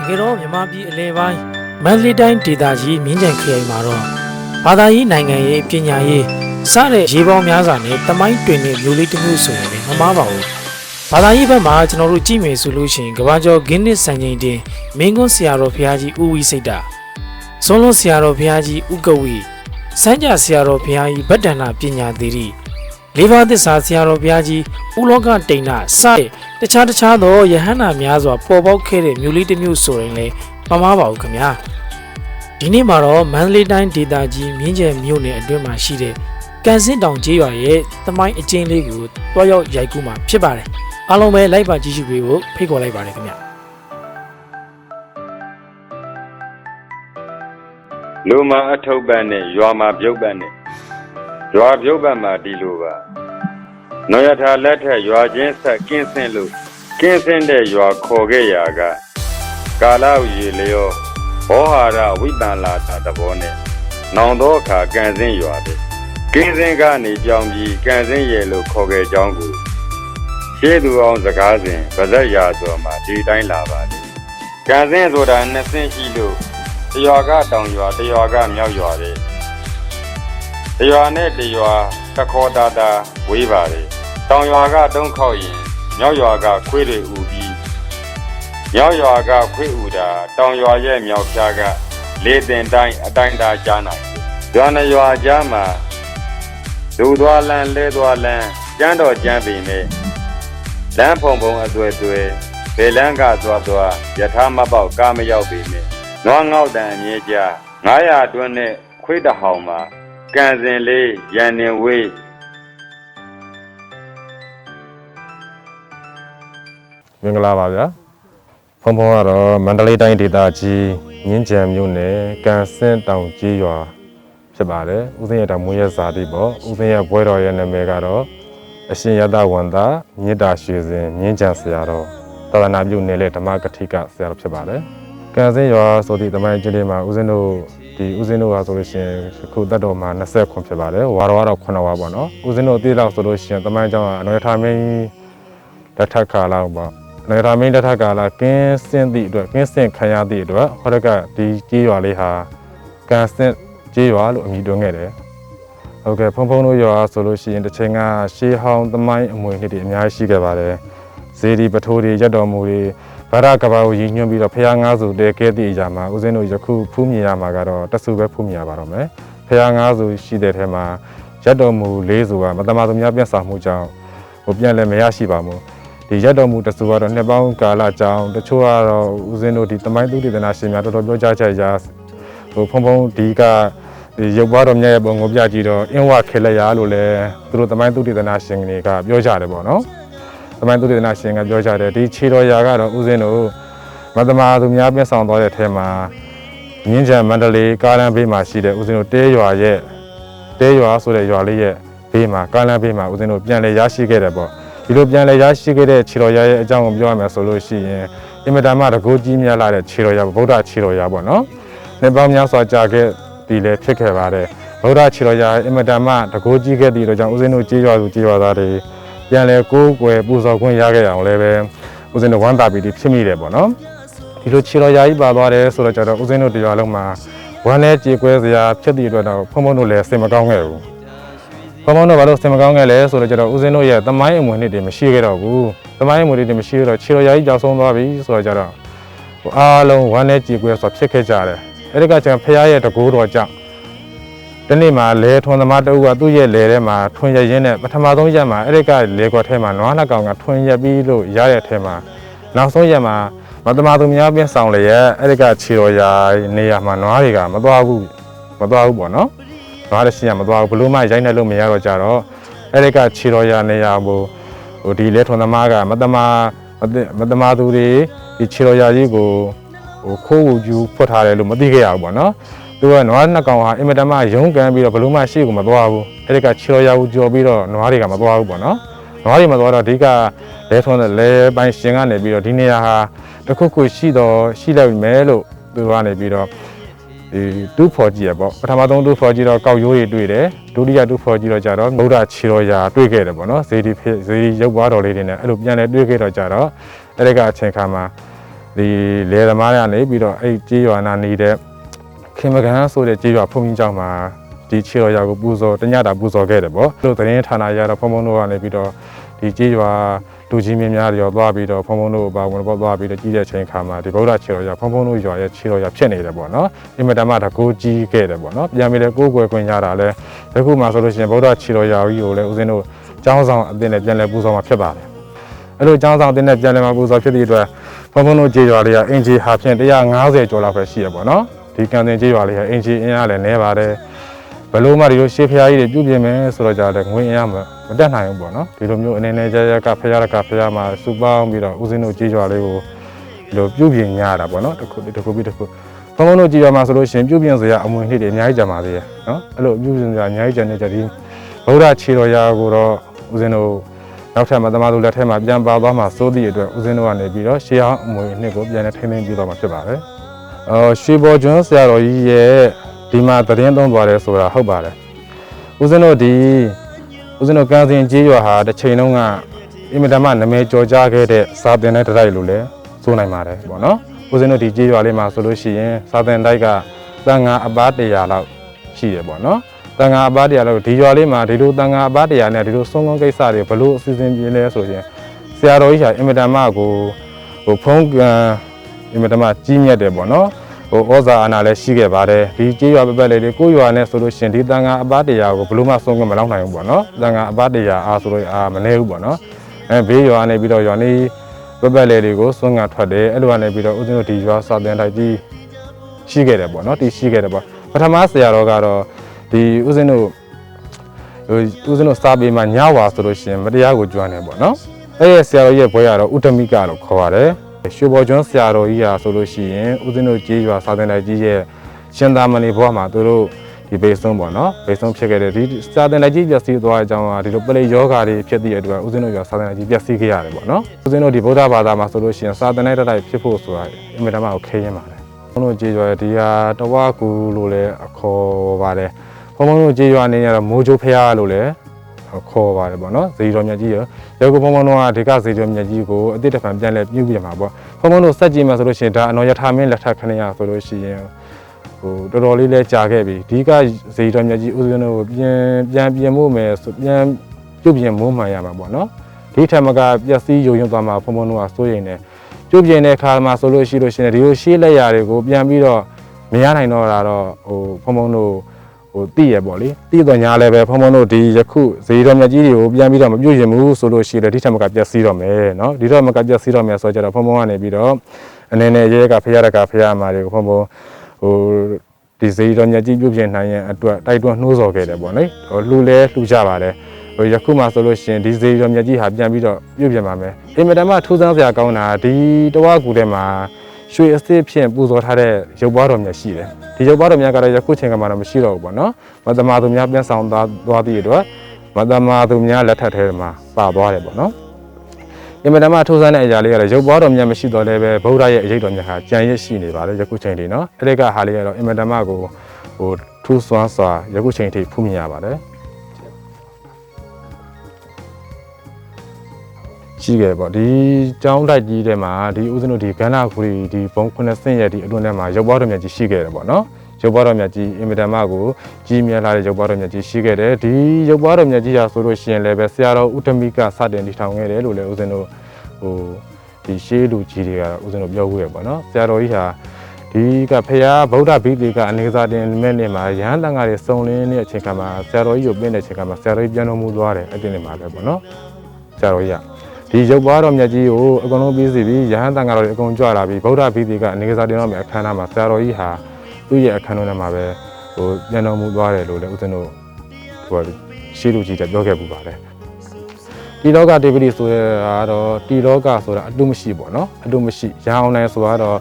ကယ်တော့မြန်မာပြည်အလဲပိုင်းမန္တလေးတိုင်းဒေသကြီးမြင်းကြံခရိုင်မှာတော့ဘာသာရေးနိုင်ငံရေးပညာရေးစတဲ့ရေးပေါင်းများစွာနဲ့တမိုင်းတွင်တဲ့မျိုးလေးတစ်မျိုးဆိုရင်လည်းမမှားပါဘူးဘာသာရေးဘက်မှာကျွန်တော်တို့ကြည့်မယ်ဆိုလို့ရှိရင်ကဘာကျော်ဂင်းနစ်စံချိန်တင်မင်းကွန်းဆရာတော်ဘုရားကြီးဦးဝီစိတ်တာဇွန်လုံးဆရာတော်ဘုရားကြီးဦးကဝီစန်းကြဆရာတော်ဘုရားကြီးဗတ္တနာပညာသီရိလေးပါးသစ္စာဆရာတော်ဘုရားကြီးဦးလောကတိန်နာစတဲ့တခြားသောယဟန္တာများစွာပေါ်ပေါက်ခဲ့တဲ့မျိုးလေးတစ်မျိုးဆိုရင်လည်းမမှားပါဘူးခင်ဗျာဒီနေ့မှာတော့မန္တလေးတိုင်းဒေသကြီးမြင်းကြံမြို့နယ်အတွင်းမှာရှိတဲ့ကန်စင်းတောင်ကျေးရွာရဲ့သမိုင်းအကျဉ်းလေးကိုတွားရောက်ရိုက်ကူးမှာဖြစ်ပါတယ်အားလုံးပဲလိုက်ပါကြည့်ရှုပေးဖို့ဖိတ်ခေါ်လိုက်ပါတယ်ခင်ဗျလူမှာအထုပ်ပန်းနဲ့ရွာမှာပြုတ်ပန်းနဲ့ရွာပြုတ်ပန်းမှာဒီလိုပါနောယထာလက်ထက်ရွာချင်းဆက်ကင်းစင်လို့ကင်းစင်တဲ့ရွာခေါ်ခဲ့ရာကကာလဥရေလျောဘောဟာရဝိပန္လာတာသဘောနဲ့နောင်သောအခါကန်စင်ရွာတဲ့ကင်းစင်ကနေပြောင်းပြီးကန်စင်ရဲ့လို့ခေါ်ခဲ့ကြောင်းကိုရှေးသူအောင်စကားစဉ်ဗဇက်ရာဆိုမှာဒီတိုင်းလာပါလေကန်စင်ဆိုတာနှစ်ဆင့်ရှိလို့တရွာကတောင်ရွာတရွာကမြောက်ရွာတဲ့တရွာနဲ့တရွာတခေါ်တာဝေးပါလေတောင်ရွာကတုံးခေါက်ရင်မြောက်ရွာကခွေးတွေဥပြီးမြောက်ရွာကခွေးဥတာတောင်ရွာရဲ့မြောက်ဖြားကလေတင်တိုင်းအတိုင်းတာကြားနိုင်ရွာနဲ့ရွာကြားမှာဒူသွားလန်းလဲသွားလန်းကျန်းတော်ကျန်းပေမဲ့လမ်းဖုံအသွဲဘယ်လန်းကသွားယထာမပေါက်ကားမရောက်ပေမဲ့နွားငေါက်တန်အမြဲကြား900အတွင်းနဲ့ခွေးတဟောင်မှာကန်စင်လေးရန်နေဝေးမင်္ဂလာပါဗျာဖုံကတော့မန္တလေးတိုင်းဒေသကြီးမြင်းကြံမြို့နယ်ကန်စင်းတောင်ကြီးရွာဖြစ်ပါတယ်ဦးစင်းရတောင်မွေးရဇာတိပေါ့ဦးစင်းရဘွဲတော်ရဲ့နာမည်ကတော့အရှင်ရတဝန်သာမြစ်တာရွှေစင်မြင်းကြံဆရာတော်သာသနာပြုနယ်လေဓမ္မကတိကဆရာတော်ဖြစ်ပါတယ်ကန်စင်းရွာဆိုသည့်တမိုင်းကြီးလေးမှာဦးစင်းတို့ဟာဆိုလို့ရှိရင်ခုတက်တော်မှာ20ခွန်ဖြစ်ပါတယ်ဝါတော်ကတော့9ဝါပေါ့နော်ဦးစင်းတို့အသေးလောက်ဆိုလို့ရှိရင်တမိုင်းကျောင်းကအနော်ရထာမင်းလက်ထက်ခါလောက်ပေါ့နော်ရထာမင်းလက်ထက်ကလာကင်းစင်းသည့်အတွက်ကင်းစင်းခံရသည့်အတွက်ဟောရကဒီကြီးရွာလေးဟာကန်စင်းကြီးရွာလို့အမည်တွင်ခဲ့တယ်ဟုတ်ကဲ့ဖုံတို့ရွာဆိုလို့ရှိရင်တစ်ချိန်ကရှေးဟောင်းသမိုင်းအမွေနှစ်တွေအများကြီးရှိခဲ့ပါတယ်ဇေဒီပထိုးတွေရက်တော်မူတွေဗရကဘာကိုရည်ညွှန်းပြီးတော့ဖျားငါးစုတဲကဲသည့်အရာမှာဦးဇင်းတို့ယခုဖူးမြင်ရမှာကတော့တဆူပဲဖူးမြင်ရပါတော့မယ်ဖျားငါးစုရှိတဲ့ထဲမှာရက်တော်မူ၄စုကမတမာသူများပြတ်ဆောင်မှုကြောင့်ပြန်လည်းမရရှိပါဘူးဒီရက်တော်မူတဆူကတော့နှစ်ပေါင်းကာလကြောင်းတချို့ကတော့ဦးဇင်းတို့ဒီတမိုင်းသုတေသနာရှင်များတော်တော်ပြောကြားချက်ရာဖုံဒီကရုပ်ပွားတော်မြတ်ရဲ့ပုံကိုပြကြည့်တော့အင်းဝခေလက်ရလို့လည်းသူတို့တမိုင်းသုတေသနာရှင်တွေကပြောကြတယ်ပေါ့နော်တမိုင်းသုတေသနာရှင်ကပြောကြတယ်ဒီခြေတော်ရာကတော့ဦးဇင်းတို့မတမာသူများပြဆောင်သွားတဲ့ထဲမှာမြင်းကြံမန္တလေးကားလမ်းဘေးမှာရှိတဲ့ဦးဇင်းတို့တဲရွာဆိုတဲ့ရွာလေးရဲ့ဘေးမှာကားလမ်းဘေးမှာဦးဇင်းတို့ပြန်လဲရရှိခဲ့တယ်ပေါ့ဒီလိုပြန်လဲရရှိခဲ့တဲ့ခြေတော်ရာရဲ့အကြောင်းကိုပြောရမယ်ဆိုလို့ရှိရင်အင်မတန်မှတကူကြီးများလာတဲ့ခြေတော်ရာဗုဒ္ဓခြေတော်ရာပေါ့နော်နှစ်ပေါင်းများစွာကြာခဲ့ဒီလည်းဖြစ်ခဲ့ပါတယ်ဗုဒ္ဓခြေတော်ရာအင်မတန်မှတကူကြီးခဲ့တဲ့အတွက်ကြောင့်ဦးဇင်းတို့ကြေးရွာသူကြေးရွာသားတွေပြန်လဲကိုးကွယ်ပူဇော်ခွင့်ရခဲ့အောင်လည်းပဲဦးဇင်းတို့ဝမ်းသာပီတိဖြစ်မိတယ်ပေါ့နော်ဒီလိုခြေတော်ရာကြီးပါသွားတယ်ဆိုတော့ကျတော့ဦးဇင်းတို့တရားလုံးမှာဝမ်းလဲကြေကွဲစရာဖြစ်တဲ့အတွက်တော့ဖုံတို့လည်းစိတ်မကောင်းခဲ့ဘူးဖုံတို့ဘာလို့စိတ်မကောင်းခဲ့လဲဆိုတော့ကျတော့ဦးဇင်းတို့ရဲ့သမိုင်းအမွေနှစ်တွေမရှိခဲ့တော့ဘူးသမိုင်းအမွေတွေမရှိတော့ခြေတော်ရာကြီးကြောက်ဆုံးသွားပြီဆိုတော့ကျတော့အားလုံးဝမ်းလဲကြေကွဲဆိုဖြစ်ခဲ့ကြတယ်အဲ့ဒီကကျန်ဖះရဲ့တကူတော်ကြောင့်ဒီနေ့မှာလဲထွန်သမားတအုပ်ကသူ့ရဲ့လဲထဲမှာထွန်ရရင်းနဲ့ပထမဆုံးရက်မှာအဲ့ဒီကလဲကွက်ထဲမှာနွားနှစ်ကောင်ကထွန်ရပြီးလို့ရတဲ့ထဲမှာနောက်ဆုံးရက်မှာမတမာသူများပြင်းဆောင်လေရဲ့အဲ့ဒီကခြေတော်ရာနေရာမှာနွားတွေကမသွားဘူးပေါ့နော်နွားတွေရှိရမသွားဘူးဘလို့မှရိုက်နေလို့မရတော့ကြတော့အဲ့ဒီကခြေတော်ရာနေရာဟိုဒီလဲထွန်သမားကမတမာသူတွေဒီခြေတော်ရာကြီးကိုခိုးဝူကျူဖွက်ထားတယ်လို့မသိခဲ့ရဘူးပေါ့နော်သူကနွားနှစ်ကောင်ဟာအင်မတန်မှရုန်းကန်ပြီးတော့ဘလို့မှရှေ့ကိုမသွားဘူးအဲ့ဒီကခြေတော်ရာကိုကြော်ပြီးတော့နွားတွေကမသွားဘူးပေါ့နော်နွားတွေမသွားတော့ဒီကလဲထွန်းတဲ့လဲပိုင်းရှင်ကနေပြီးတော့ဒီနေရာဟာတခုခုရှိလိုက်မယ်လို့သူကနေပြီးတော့ဒီတူးဖော်ကြည့်ရပေါ့ပထမဆုံးတူးဖော်ကြည့်တော့ကောက်ရိုးတွေတွေ့တယ်ဒုတိယတူးဖော်ကြည့်တော့ကြတော့ဗုဒ္ဓခြေတော်ရာတွေ့ခဲ့တယ်ပေါ့နော်ဇေဒီရုပ်ပွားတော်လေးတွေနဲ့အဲ့လိုပြန်လဲတွေ့ခဲ့တော့ကြတော့အဲ့ဒီကအချိန်ခါမှာ ဒီလေသမားတွေကနေပြီးတော့အဲ့ကြေးရွာနာနေတဲ့ခင်မကန်ဆိုတဲ့ကြေးရွာဖုန်ကြီးကျောင်းမှာဒီခြေတော်ရွာကိုပူဇော်တညတာပူဇော်ခဲ့တယ်ပေါ့လို့သတင်းဌာနရတော့ဖုံဖုံတို့ကနေပြီးတော့ဒီကြေးရွာလူကြီးမင်းများတွေရောသွားပြီးတော့ဖုံဖုံတို့ပါဝင်ပေါ့သွားပြီးတော့ကြီးတဲ့ချိန်ခါမှာဒီဗုဒ္ဓခြေတော်ရွာဖုံဖုံတို့ရွာရဲ့ခြေတော်ရွာဖြစ်နေတယ်ပေါ့နော်အင်မတန်မှတကိုးကြီးခဲ့တယ်ပေါ့နော်ပြန်ပြီးတော့ကိုးကွယ်ခွင့်ရတာလဲဒီခုမှဆိုလို့ရှိရင်ဗုဒ္ဓခြေတော်ရွာကြီးကိုလည်းဦးဇင်းတို့ကျောင်းဆောင်အသင်းနဲ့ပြန်လည်ပူဇော်မှာဖြစ်ပါတယ်အဲ့လိုကျောင်းဆောင်အသင်းနဲ့ပြန်လည်မှာပူဇော်ဖြစ်တဲ့အတွက်ဖုံဖုံတို့ခြေရွာလေးကအင်ဂျီဟာဖြင့်150ကျော်လောက်ပဲရှိရပေါ့နော်ဒီကန်တင်ခြေရွာလေးကအင်ဂျီအင်းအားလည်းနည်းပါတယ်ဘယ်လိုမှဒီလိုရှေးဖျားကြီးတွေပြုပြင်မယ်ဆိုတော့ကြတယ်ငွေအင်းအားမတက်နိုင်ဘူးပေါ့နော်ဒီလိုမျိုးအနေနဲ့ကြကဖျားမှာစူပေါင်းပြီးတော့ဦးဇင်းတို့ခြေရွာလေးကိုဒီလိုပြုပြင်ရတာပေါ့နော်တစ်ခုပြီးတစ်ခုဖုံဖုံတို့ခြေရွာမှာဆိုလို့ရှိရင်ပြုပြင်စရာအမွေနှစ်တွေအများကြီးကြံပါသေးတယ်နော်အဲ့လိုပြုပြင်စရာအများကြီးကြံနေကြဒီဗုဒ္ဓခြေတော်ရာကိုတော့ဦးဇင်းတို့နောက်ထပ်မသမသူလက်ထဲမှာပြန်ပါသွားမှာစိုးသည့်အတွက်ဦးဇင်းတို့ကနေပြီးတော့ရှေးအောင်အမွေနှစ်ကိုပြန်ထိန်းသိမ်းပြီးတော့မှာဖြစ်ပါတယ်ရွှေဘော်ကျွန်းဆရာတော်ကြီးရဲ့ဒီမှာသတင်းသုံးသွားတယ်ဆိုတာဟုတ်ပါတယ်ဦးဇင်းတို့ကန်းစင်ကြီးရွာဟာတစ်ချိန်လုံးကအင်မတန်မှနာမည်ကျော်ကြားခဲ့တဲ့စာသင်တဲ့တိုက်လို့လည်းဆိုနိုင်ပါတယ်ပေါ့နော်ဦးဇင်းတို့ဒီကြီးရွာလေးမှာဆိုလို့ရှိရင်စာသင်တိုက်ကသံဃာအပါ100လောက်ရှိတယ်ပေါ့နော်တန်ဃာအပါ100လောက်ဒီရွာလေးမှာဒီလိုတန်ဃာအပါ100နဲ့ဒီလိုဆုံးကုန်းကိစ္စတွေဘလို့အစီအစဉ်ပြင်းလဲဆိုရင်ဆရာတော်ကြီးဟာအင်မတန်မှကိုဖုံးကန်အင်မတန်မှကြီးမြတ်တယ်ပေါ့နော်ဩဇာအာဏာလည်းရှိခဲ့ပါတယ်ဒီကြေးရွာပလေးကိုရွာနဲ့ဆိုလို့ရှိရင်ဒီတန်ဃာအပါ100ကိုဘလို့မှဆုံးကုန်းမလောက်နိုင်ဘူးပေါ့နော်တန်ဃာအပါ100အားဆိုလို့မနေဘူးပေါ့နော်ဘေးရွာနေပြီးတော့ရွာနေပလေးတွေကိုဆုံးကထွက်တယ်အဲ့လိုကနေပြီးတော့ဦးဇင်းတို့ဒီရွာစာသင်တိုက်ကြီးရှိခဲ့တယ်ပေါ့နော်တီးရှိခဲ့တယ်ပေါ့ပထမဆရာတော်ကတော့ဒီဦးဇင်းတို့စာပေမှာညဝါဆိုလို့ရှိရင်မတရားကိုကြွမ်းတယ်ပေါ့နော်အဲ့ဒီဆရာတော်ရဲ့ဘွဲကတော့ဥတမိကလို့ခေါ်ပါတယ်ရွှေဘော်ကျွန်းဆရာတော်ကြီးဟာဆိုလို့ရှိရင်ဦးဇင်းတို့ကြေးရွာစာသင်တိုက်ကြီးရဲ့ရှင်သာမဏေဘွားမှာသူတို့ဒီဘေးဆုံးပေါ့နော်ဘေးဆုံးဖြစ်ခဲ့တဲ့ဒီစာသင်တိုက်ကြီးပျက်စီးသွားတဲ့အကြောင်းကဒီလိုပလေယောဂါတွေဖြစ်တဲ့အတွက်ဦးဇင်းတို့ရွာစာသင်တိုက်ကြီးပျက်စီးခဲ့ရတယ်ပေါ့နော်ဦးဇင်းတို့ဒီဗုဒ္ဓဘာသာမှာဆိုလို့ရှိရင်စာသင်တိုက်ဖြစ်ဖို့ဆိုတာအင်မတန်မှခဲရင်ပါတယ်ဘုန်းတို့ကြေးရွာဒီဟာတဝါကူလို့လည်းခေါ်ပါတယ်ဘုံဘုံတို့ကြေးရွာနေရတော့မိုးချိုးဖျားလို့လည်းခေါ်ပါတယ်ပေါ့နော်ဇေဒီတော်မြတ်ကြီးရောဘုံဘုံတို့ကဒီကဇေဒီတော်မြတ်ကြီးကိုအတိတ်တစ်ဖန်ပြန်လဲပြုပြင်မှာပေါ့ဘုံဘုံတို့စက်ကြည့်မှာဆိုလို့ရှိရင်ဒါအနော်ယထာမင်းလက်ထက်ခဏရဆိုလို့ရှိရင်တော်တော်လေးလဲကြာခဲ့ပြီဒီကဇေဒီတော်မြတ်ကြီးဦးဇင်းတို့ကိုပြန်ပြင်မှုမယ်ဆိုပြန်ပြုပြင်မိုးမှန်ရမှာပေါ့နော်ဒီထက်မကပျက်စီးယုံယွံသွားမှာဘုံဘုံတို့ကစိုးရိမ်နေပြုပြင်တဲ့အခါမှာဆိုလို့ရှိရင်ဒီလိုရှေးလက်ရာတွေကိုပြန်ပြီးတော့မရနိုင်တော့တာတော့ဘုံဘုံတို့တည်ရပေါ့လေတည်တော့ညာလည်းပဲဖုံဖုံတို့ဒီယခုဇေဒီတော်မြတ်ကြီးတွေကိုပြန်ပြီးတော့မပြုတ်ရင်ဘူးဆိုလို့ရှိရင်ဒီထက်မကပြက်စီးတော့မယ်เนาะဒီတော့မကပြက်စီးတော့မယ်ဆိုကြတော့ဖုံဖုံကနေပြီးတော့အနေနဲ့ရဲကဖျားရကဖျားမာတွေကိုဖုံဖုံဒီဇေဒီတော်မြတ်ကြီးပြုတ်ပြင်နိုင်ရင်အတွက်တိုက်တွန်းနှိုးဆော်ခဲ့တယ်ပေါ့လေလှူလဲလှူကြပါတယ်ယခုမှဆိုလို့ရှိရင်ဒီဇေဒီတော်မြတ်ကြီးဟာပြန်ပြီးတော့ပြုတ်ပြင်ပါမယ်အင်မတန်မှထူးဆန်းစရာကောင်းတာဒီတဝါကူထဲမှာရွှေအစစ်ဖြင့်ပူဇော်ထားတဲ့ရုပ်ပွားတော်မြတ်ရှိတယ်ဒီရုပ်ပွားတော်မြတ်ကတော့ယခုချိန်ကမှတော့မရှိတော့ဘူးပေါ့နော်မတမာသူများပြန်ဆောင်သွားသည့်အတွက်မတမာသူများလက်ထက်ထဲမှာပါသွားတယ်ပေါ့နော်အင်မတန်မှထူးဆန်းတဲ့အရာလေးကတော့ရုပ်ပွားတော်မြတ်မရှိတော့လည်းပဲဗုဒ္ဓရဲ့အရေးတော်မြတ်ဟာကြံရစ်ရှိနေပါတယ်ယခုချိန်ထိနော်အဲ့ဒီကဟာလေးကတော့အင်မတန်မှကိုထူးဆန်းစွာယခုချိန်ထိဖူးမြင်ရပါတယ်ရှိခဲ့ပေါ့ဒီကျောင်းတိုက်ကြီးထဲမှာဒီဦးဇင်းတို့ဒီကန္နာခူရီဒီဘုံ9ဆင့်ရဲ့ဒီအတွင်းထဲမှာရုပ်ပွားတော်မြတ်ကြီးရှိခဲ့တယ်ပေါ့နော်ရုပ်ပွားတော်မြတ်ကြီးအင်မတန်မှကိုကြီးမြတ်လာတဲ့ရုပ်ပွားတော်မြတ်ကြီးရှိခဲ့တယ်ဒီရုပ်ပွားတော်မြတ်ကြီးဟာဆိုလို့ရှိရင်လည်းပဲဆရာတော်ဥတမိကစတင်တည်ထောင်ခဲ့တယ်လို့လည်းဦးဇင်းတို့ဒီရှေးလူကြီးတွေကဦးဇင်းတို့ပြောခဲ့ရပေါ့နော်ဆရာတော်ကြီးဟာဒီကဖရာဗုဒ္ဓဘိသိကအနေစာတင်မဲ့နေ့မှာရဟန်းတန်ဃာတွေစုံလင်းတဲ့အချိန်ကမှဆရာတော်ကြီးကိုပြင်းတဲ့အချိန်ကမှဆရာတော်ကြီးပြန်တော်မူသွားတယ်အဲ့ဒီနေ့မှာပဲပေါ့နော်ဆရာတော်ကြီးကဒီရုပ်ပွားတော်မြတ်ကြီးကိုအကုန်လုံးပြီးစီပြီးရဟန်းတန်ဃာတော်တွေအကုန်ကြွလာပြီးဗုဒ္ဓဘိသိကအနေစာတင်တော်မြတ်အခမ်းအနားမှာဆရာတော်ကြီးဟာသူ့ရဲ့အခမ်းအနားမှာပဲပြန်တော်မူသွားတယ်လို့လည်းဦးဇင်းတို့ရှေးလူကြီးတွေပြောခဲ့ပူပါတယ်ဒီလောကတေပတိဆိုရတော့ဒီလောကဆိုတာအတုမရှိပေါ့နော်အတုမရှိရအောင်နိုင်ဆိုတော့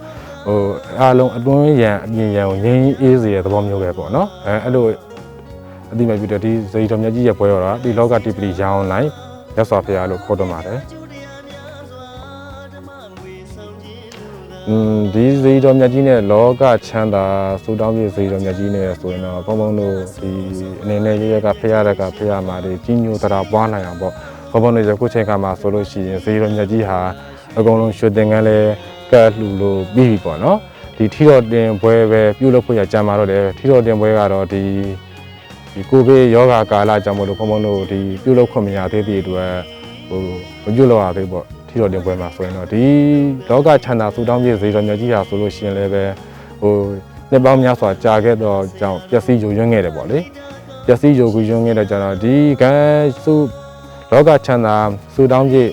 အားလုံးအတွင်းရန်အပြင်ရန်ကိုငြိမ်းအေးစေတဲ့သဘောမျိုးပဲပေါ့နော်အဲ့လိုအတိမပြတဲ့ဒီဇေယျတော်မြတ်ကြီးရဲ့ပွဲတော်တာဒီလောကတေပတိရအောင်နိုင်ရသော်ဖရာလို့ခေါ်တော့ပါတယ်ဒီဇေယျတော်မြတ်ကြီးနဲ့လောကချမ်းသာစူတောင်းပြဇေယျတော်မြတ်ကြီးနဲ့ဆိုရင်တော့ဘုံဘုံတို့ဒီအနေနဲ့ရကဖရာကဖရာမာတွေကြီးညိုတရားပွားနိုင်အောင်ပေါ့ဘုံဘုံတို့ယခုချိန်ခါမှာဆိုလို့ရှိရင်ဇေယျတော်မြတ်ကြီးဟာအကုန်လုံးရွှေသင်္ကန်းလဲ ကတ်လှူလို့ပြီးပြီပေါ့နော်ဒီထီတော်တင်ပွဲပဲပြုလုပ်ဖို့ရကြံပါတော့တယ်ထီတော်တင်ပွဲကတော့ဒီကိုဗစ်ယောဂါကာလကြောင့်မလို့ဘုံဘုံတို့ဒီပြုလုပ်ခွင့်မရသေးတဲ့အတွက်ဟိုမပြုလုပ်ရသေးပေါ့ထီတော်တင်ပွဲမှာဆိုရင်တော့ဒီလောကချမ်းသာဆူတောင်းပြည့်စေတော်မြတ်ကြီးဟာဆိုလို့ရှိရင်လည်းပဲဟိုနှစ်ပေါင်းများစွာကြာခဲ့တော့ကြောင့်ပျက်စီးယိုယွင်းခဲ့တယ်ပေါ့လေပျက်စီးယိုကူယွင်းခဲ့တဲ့ကြောင့်ဒီကံစုလောကချမ်းသာဆူတောင်းပြည့်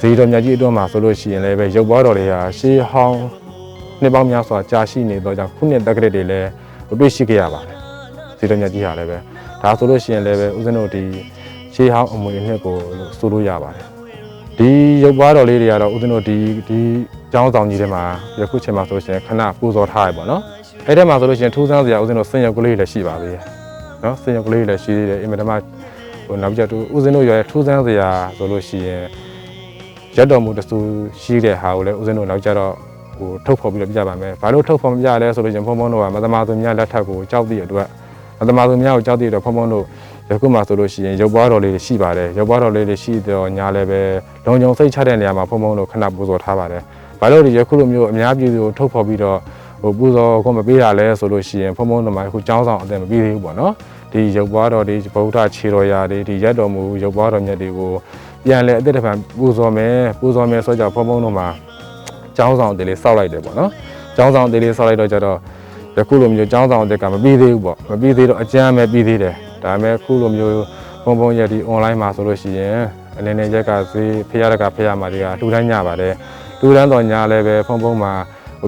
စေတော်မြတ်ကြီးအတွက်မှာဆိုလို့ရှိရင်လည်းပဲရုပ်ပွားတော်တွေဟာရှေးဟောင်းနှစ်ပေါင်းများစွာကြာရှိနေတော့ကြောင့်ခုနှစ်တက္ကရာတွေလည်းတွေ့ရှိခဲ့ရပါတယ်စေတော်မြတ်ကြီးဟာလည်းပဲဒါဆိုလို့ရှိရင်လည်းပဲဦးဇင်းတို့ဒီရှေးဟောင်းအမွေအနှစ်ကိုဆိုလို့ရပါတယ်ဒီရုပ်ပွားတော်လေးတွေကတော့ဦးဇင်းတို့ဒီကျောင်းဆောင်ကြီးထဲမှာယခုချိန်မှာဆိုလို့ရှိရင်ခဏပူဇော်ထားရပေါ့နော်အဲ့ထဲမှာဆိုလို့ရှိရင်ထူးဆန်းစရာဦးဇင်းတို့ဆင်ရုပ်ကလေးလည်းရှိပါသေးတယ်နော်ဆင်ရုပ်ကလေးလည်းရှိသေးတယ်အင်မတန်မှဟိုနောက်ပြတူဦးဇင်းတို့ရဲ့ထူးဆန်းစရာဆိုလို့ရှိရင်ရက်တော်မူတဆူရှိတဲ့ဟာကိုလည်းဦးဇင်းတို့နောက်ကြတော့ဟိုထုတ်ဖော်ပြီးတော့ပြပါမယ်ဘာလို့ထုတ်ဖော်မပြလဲဆိုလို့ရှိရင်ဘုံဘုံတို့ကမသမသူများလက်ထက်ကိုကြောက်တဲ့အတွက်မသမသူများကိုကြောက်တဲ့အတွက်ဘုံဘုံတို့ယခုမှဆိုလို့ရှိရင်ရုပ်ပွားတော်လေးတွေရှိပါတယ်ရုပ်ပွားတော်လေးတွေရှိတော့ညာလည်းပဲလုံခြုံစိတ်ချတဲ့နေရာမှာဘုံဘုံတို့ခဏပူဇော်ထားပါတယ်ဘာလို့ဒီယခုလိုမျိုးအများပြည်သူကိုထုတ်ဖော်ပြီးတော့ဟိုပူဇော်ကိုမပေးရလဲဆိုလို့ရှိရင်ဘုံဘုံတို့မှာအခုကျောင်းဆောင်အသက်မပြီးသေးဘူးပေါ့နော်ဒီရုပ်ပွားတော်တွေဗုဒ္ဓခြေတော်ရာတွေဒီရက်တော်မူရုပ်ပွားတော်မြတ်တွေကိုပြန်လဲအသက်တစ်ဖန်ပူဇော်မယ်ဆိုကြဘုံဘုံတို့မှာကျောင်းဆောင်တွေလေးစောက်လိုက်တယ်ပေါ့နော်ကျောင်းဆောင်တွေလေးစောက်လိုက်တော့ကြတော့ယခုလိုမျိုးကျောင်းဆောင်တွေကမပြီးသေးဘူးပေါ့မပြီးသေးတော့အကျမ်းပဲပြီးသေးတယ်ဒါပေမဲ့ခုလိုမျိုးဘုံဘုံရက်ဒီ online မှာဆိုလို့ရှိရင်အနေနဲ့ရက်ကဈေးဖျားရကဖျားမှာတွေကတူတန်းညပါတယ်တူတန်းတော်ညလည်းပဲဘုံဘုံမှာ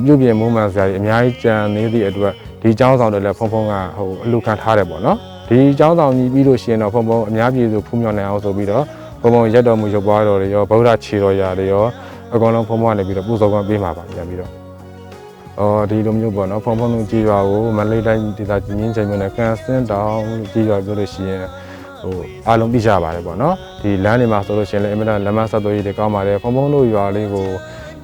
ပြုပြင်မှုမှန်စရာကြီးအများကြီးကြံနေသည့်အတွက်ဒီကျောင်းဆောင်တွေလည်းဘုံဘုံကဟိုအလူခံထားတယ်ပေါ့နော်ဒီကျောင်းဆောင်ကြီးပြီးလို့ရှိရင်တော့ဘုံဘုံအများပြည်သူဖူးမြော်နိုင်အောင်ဆိုပြီးတော့ဘုံဘုံရက်တော်မူရုပ်ပွားတော်တွေရောဗုဒ္ဓခြေတော်ရာတွေရောအကောင်လုံးဘုံဘုံကနေပြီးတော့ပူဇော်ခွင့်ပေးမှာပါပြန်ပြီးတော့ဒီလိုမျိုးပေါ့နော်ဘုံဘုံတို့ကြည်ရွာကိုမလေးတိုင်းဒေသကြီးငင်းချိန်မျိုးနဲ့ကန်စင်းတောင်ကြည်ရွာပြောလို့ရှိရင်ဟိုအားလုံးပြကြပါတယ်ပေါ့နော်ဒီလမ်းတွေမှာဆိုလို့ရှိရင်လည်းအင်မတန်လမ်းမဆက်သွယ်ရေးတွေကောင်းပါတယ်ဘုံဘုံတို့ရွာလေးကို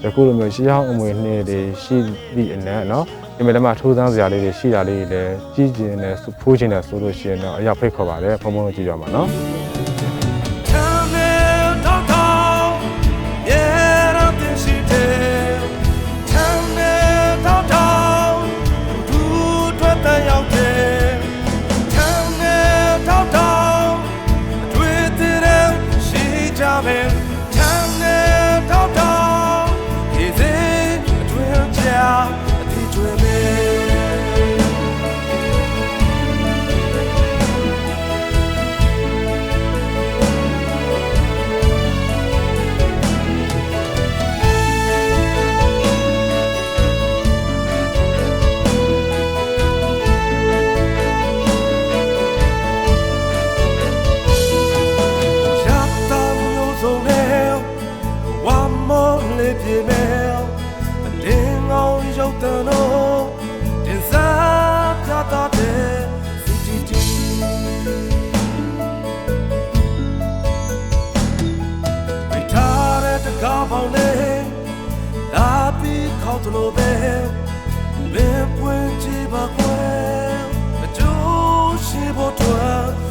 ယခုလိုမျိုးရှေးဟောင်းအမွေနှစ်တွေရှိသည့်အနက်နော်အင်မတန်မှထိုးဆန်းစရာလေးတွေရှိတာလေးတွေလည်းကြီးကျင်နေဖိုးကျင်နေဆိုလို့ရှိရင်တော့အရောက်ဖိတ်ခေါ်ပါတယ်ဘုံဘုံတို့ကြည်ရွာမှာနော်လိုပဲမင်းပွင့်ကြည့်ပါကွယ်အကျိုးရှိဖို့အတွက်